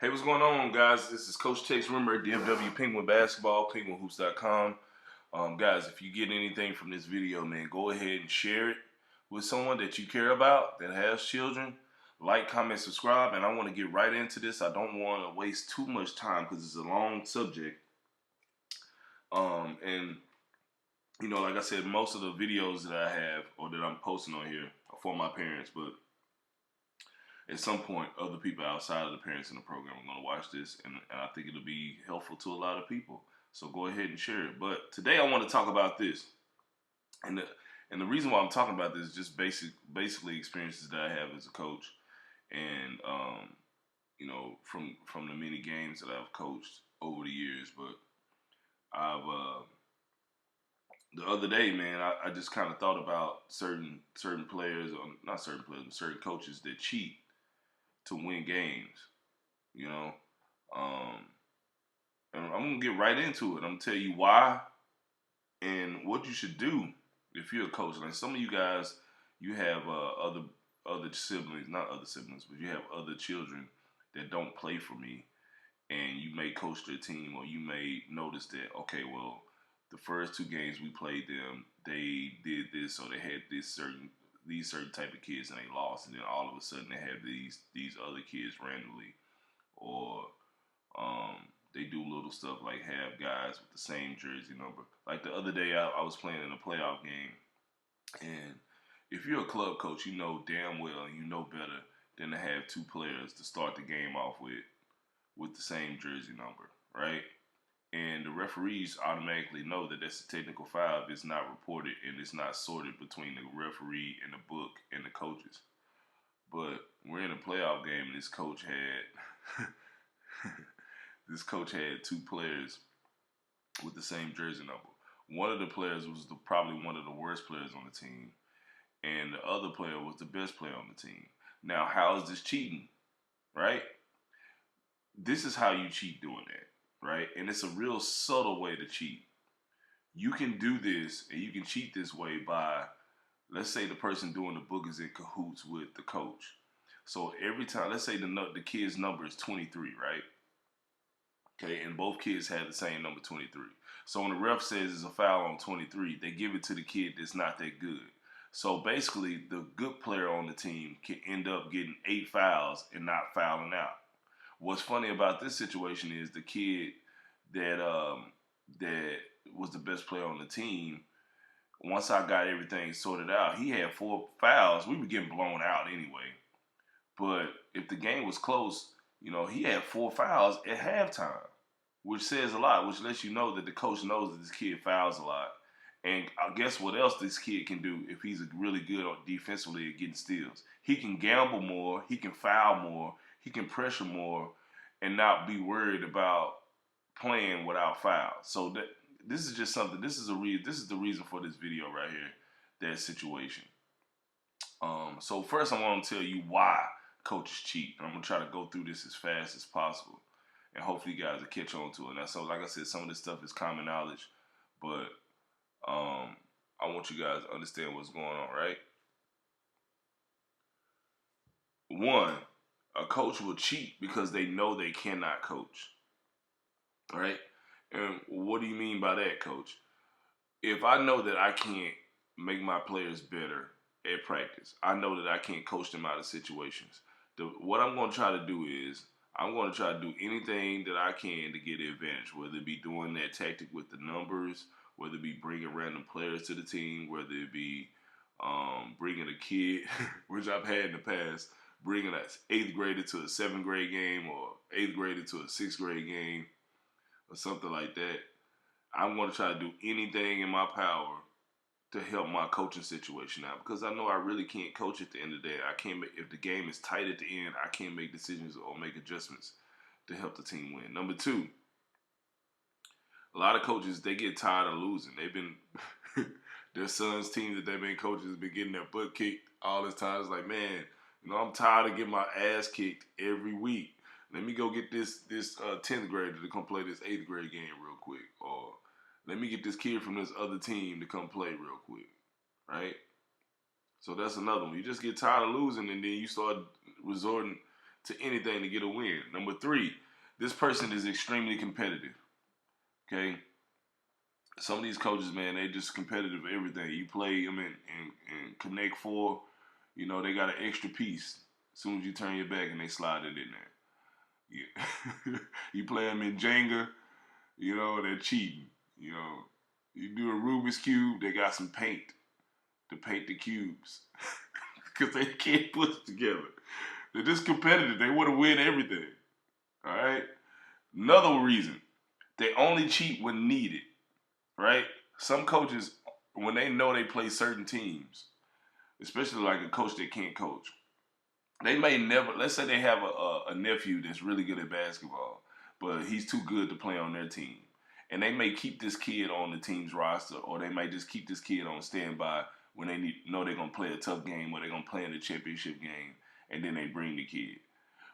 Hey, what's going on, guys? This is Coach Tex Rimmer, DFW Penguin Basketball, Penguinhoops.com. Guys, if you get anything from this video, man, go ahead and share it with someone that you care about that has children. Like, comment, subscribe, and I want to get right into this. I don't want to waste too much time because it's a long subject. And you know, like I said, most of the videos that I have or that I'm posting on here are for my parents, but at some point, other people outside of the parents in the program are going to watch this, and I think it'll be helpful to a lot of people. So go ahead and share it. But today I want to talk about this, and the reason why I'm talking about this is just basically experiences that I have as a coach, and you know, from the many games that I've coached over the years. But I've the other day, man, I just kind of thought about certain players, or not certain players, but certain coaches that cheat to win games, you know. And I'm gonna get right into it. I'm gonna tell you why and what you should do if you're a coach. Like some of you guys, you have other siblings, not other siblings, but you have other children that don't play for me, and you may coach their team, or you may notice that, okay, well, the first two games we played them, they did this, or they had these certain type of kids and they lost, and then all of a sudden they have these other kids randomly, or they do little stuff like have guys with the same jersey number. Like the other day, I was playing in a playoff game, and if you're a club coach, you know damn well, and you know better than to have two players to start the game off with the same jersey number, right? And the referees automatically know that that's a technical foul if it's not reported and it's not sorted between the referee and the book and the coaches. But we're in a playoff game, and this coach had two players with the same jersey number. One of the players was probably one of the worst players on the team, and the other player was the best player on the team. Now, how is this cheating, right? This is how you cheat doing that, right? And it's a real subtle way to cheat. You can do this, and you can cheat this way by, let's say the person doing the book is in cahoots with the coach. So every time, let's say the kid's number is 23, right? Okay, and both kids had the same number, 23. So when the ref says it's a foul on 23, they give it to the kid that's not that good. So basically, the good player on the team can end up getting 8 fouls and not fouling out. What's funny about this situation is the kid that was the best player on the team, once I got everything sorted out, he had 4 fouls. We were getting blown out anyway. But if the game was close, you know, he had 4 fouls at halftime, which says a lot, which lets you know that the coach knows that this kid fouls a lot. And I guess what else this kid can do if he's really good defensively at getting steals? He can gamble more, he can foul more, he can pressure more, and not be worried about playing without fouls. So this is just something. This is the reason for this video right here. That situation. So first, I want to tell you why coaches cheat. I'm gonna try to go through this as fast as possible, and hopefully, you guys will catch on to it. Now, so like I said, some of this stuff is common knowledge, but I want you guys to understand what's going on, right? One, a coach will cheat because they know they cannot coach, right? And what do you mean by that, coach? If I know that I can't make my players better at practice, I know that I can't coach them out of situations. What I'm going to try to do is I'm going to try to do anything that I can to get an advantage, whether it be doing that tactic with the numbers, whether it be bringing random players to the team, whether it be bringing a kid, which I've had in the past, bringing an 8th grader to a 7th grade game, or 8th grader to a 6th grade game, or something like that. I'm going to try to do anything in my power to help my coaching situation out, because I know I really can't coach at the end of the day. I can't if the game is tight at the end, I can't make decisions or make adjustments to help the team win. Number 2, a lot of coaches, they get tired of losing. They've been their son's team that they've been coaching has been getting their butt kicked all this time. It's like, man, you know, I'm tired of getting my ass kicked every week. Let me go get this 10th grader to come play this 8th grade game real quick, or let me get this kid from this other team to come play real quick, right? So that's another one. You just get tired of losing, and then you start resorting to anything to get a win. Number three, this person is extremely competitive. Okay, some of these coaches, man, they just competitive with everything. You play them in Connect Four, you know, they got an extra piece. As soon as you turn your back and they slide it in there. You play them in Jenga, you know, they're cheating. You know, you do a Rubik's Cube, they got some paint to paint the cubes because they can't put it together. They're just competitive. They want to win everything. All right. Another reason, they only cheat when needed. Right. Some coaches, when they know they play certain teams, especially like a coach that can't coach, they may never. Let's say they have a nephew that's really good at basketball, but he's too good to play on their team, and they may keep this kid on the team's roster, or they might just keep this kid on standby when they know they're gonna play a tough game or they're gonna play in the championship game, and then they bring the kid.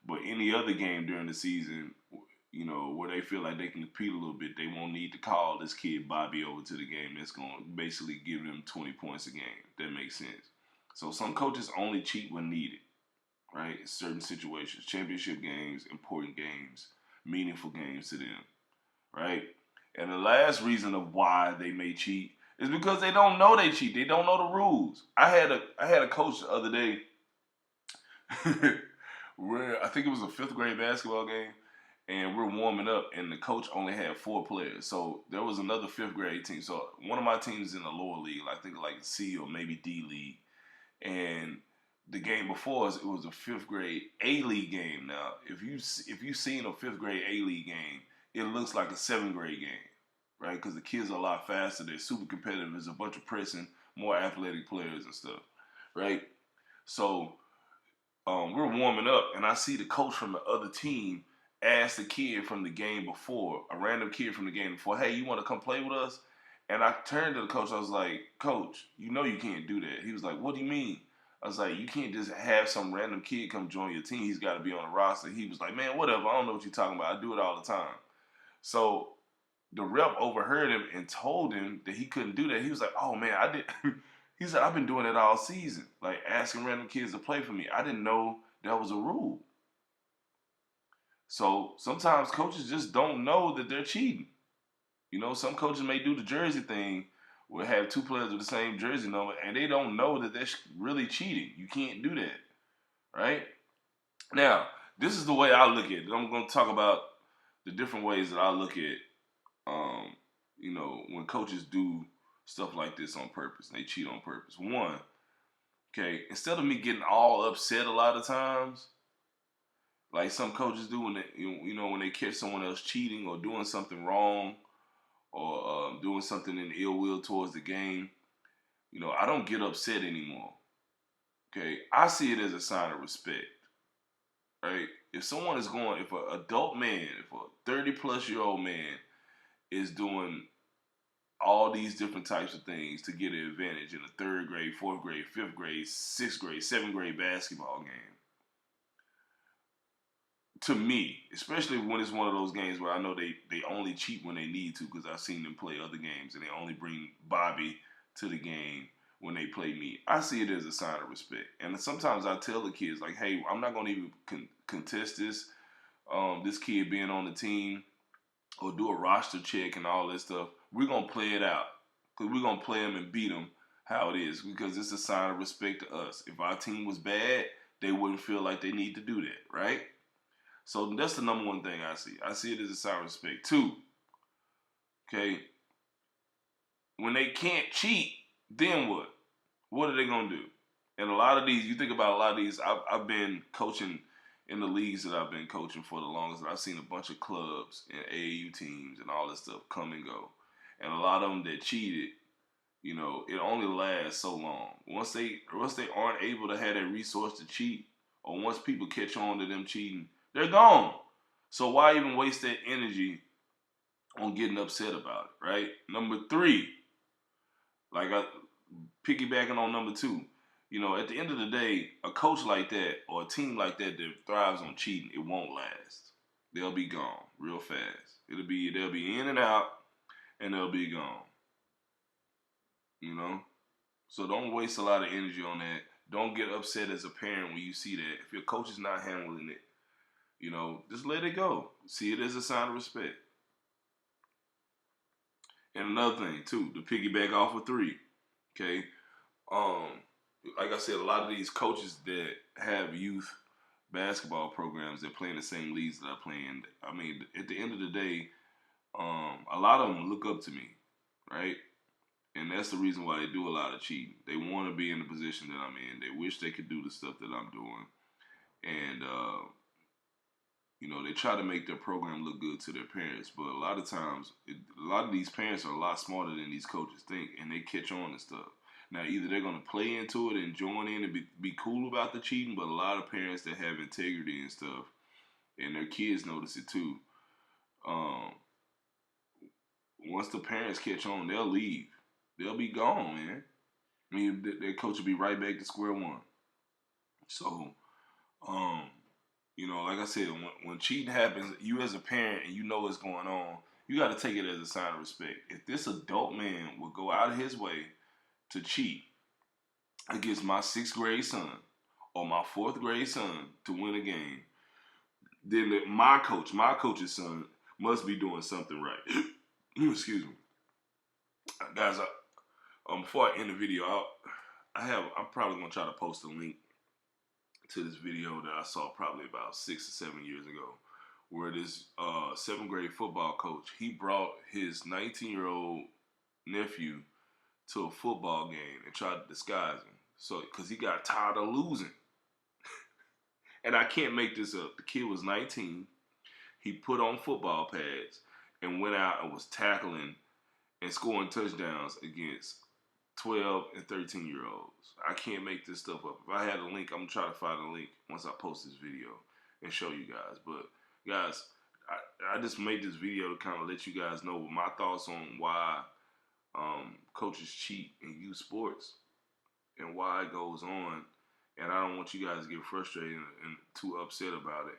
But any other game during the season, you know, where they feel like they can compete a little bit, they won't need to call this kid Bobby over to the game. That's going to basically give them 20 points a game. That makes sense. So some coaches only cheat when needed, right? In certain situations, championship games, important games, meaningful games to them, right? And the last reason of why they may cheat is because they don't know they cheat. They don't know the rules. I had a coach the other day where I think it was a fifth grade basketball game, and we're warming up, and the coach only had 4 players. So there was another fifth grade team. So one of my teams is in the lower league, I think like C or maybe D league, and the game before us, it was a fifth grade A league game. Now, if you've seen a fifth grade A league game, it looks like a 7th grade game, right? Because the kids are a lot faster. They're super competitive. There's a bunch of pressing, more athletic players and stuff, right? So we're warming up, and I see the coach from the other team ask the kid from the game before, a random kid from the game before, hey, you want to come play with us? And I turned to the coach. I was like, Coach, you know you can't do that. He was like, what do you mean? I was like, you can't just have some random kid come join your team. He's got to be on the roster. He was like, man, whatever. I don't know what you're talking about. I do it all the time. So the rep overheard him and told him that he couldn't do that. He was like, oh, man, I did. He said, I've been doing it all season, like asking random kids to play for me. I didn't know that was a rule. So sometimes coaches just don't know that they're cheating. You know, some coaches may do the jersey thing where have 2 players with the same jersey number, and they don't know that they're really cheating. You can't do that, right? Now, this is the way I look at it. I'm going to talk about the different ways that I look at, you know, when coaches do stuff like this on purpose. They cheat on purpose. One, okay, instead of me getting all upset a lot of times, like some coaches do when they, you know, when they catch someone else cheating or doing something wrong or doing something in ill will towards the game, you know, I don't get upset anymore. Okay, I see it as a sign of respect, right? If someone is going, if an adult man, if a 30-plus-year-old man is doing all these different types of things to get an advantage in a 3rd grade, 4th grade, 5th grade, 6th grade, 7th grade basketball game, to me, especially when it's one of those games where I know they only cheat when they need to, because I've seen them play other games and they only bring Bobby to the game when they play me. I see it as a sign of respect. And sometimes I tell the kids, like, hey, I'm not going to even contest this kid being on the team or do a roster check and all this stuff. We're going to play it out because we're going to play them and beat them how it is, because it's a sign of respect to us. If our team was bad, they wouldn't feel like they need to do that, right? So that's the number one thing I see. I see it as a sign of respect. 2, okay, when they can't cheat, then what? What are they going to do? And a lot of these, you think about a lot of these, I've been coaching in the leagues that I've been coaching for the longest, and I've seen a bunch of clubs and AAU teams and all this stuff come and go. And a lot of them that cheated, you know, it only lasts so long. Once they aren't able to have that resource to cheat, or once people catch on to them cheating, they're gone. So why even waste that energy on getting upset about it, right? Number 3, like piggybacking on number 2, you know, at the end of the day, a coach like that or a team like that that thrives on cheating, it won't last. They'll be gone real fast. They'll be in and out, and they'll be gone. You know? So don't waste a lot of energy on that. Don't get upset as a parent when you see that. If your coach is not handling it, just let it go. See it as a sign of respect. And another thing too, to piggyback off of 3, okay. Um, like I said, a lot of these coaches that have youth basketball programs that play in the same leagues that I play in, I mean, at the end of the day, a lot of them look up to me, right? And that's the reason why they do a lot of cheating. They want to be in the position that I'm in. They wish they could do the stuff that I'm doing. And, they try to make their program look good to their parents. But a lot of times, a lot of these parents are a lot smarter than these coaches think, and they catch on and stuff. Now, either they're going to play into it and join in and be cool about the cheating, but a lot of parents that have integrity and stuff, and their kids notice it too, um, once the parents catch on, they'll leave. They'll be gone, man. I mean, their coach will be right back to square one. So, um, like I said, when cheating happens, you as a parent and you know what's going on, you got to take it as a sign of respect. If this adult man would go out of his way to cheat against my 6th grade son or my 4th grade son to win a game, then my coach's son must be doing something right. Excuse me, guys. Before I end the video, I'm probably gonna try to post a link to this video that I saw probably about 6 or 7 years ago, where this 7th grade football coach, he brought his 19-year-old nephew to a football game and tried to disguise him. So, because he got tired of losing. And I can't make this up. The kid was 19. He put on football pads and went out and was tackling and scoring touchdowns against 12 and 13-year-olds. I can't make this stuff up. If I had a link, I'm going to try to find a link once I post this video and show you guys. But, guys, I just made this video to kind of let you guys know my thoughts on why coaches cheat in youth sports and why it goes on. And I don't want you guys to get frustrated and too upset about it.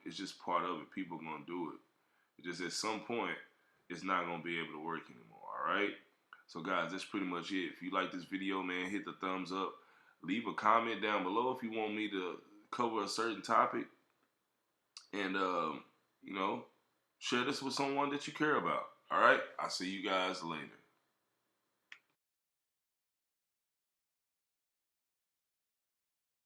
It's just part of it. People are going to do it. It's just at some point, it's not going to be able to work anymore, all right? So, guys, that's pretty much it. If you like this video, man, hit the thumbs up. Leave a comment down below if you want me to cover a certain topic. And, share this with someone that you care about, all right? I'll see you guys later.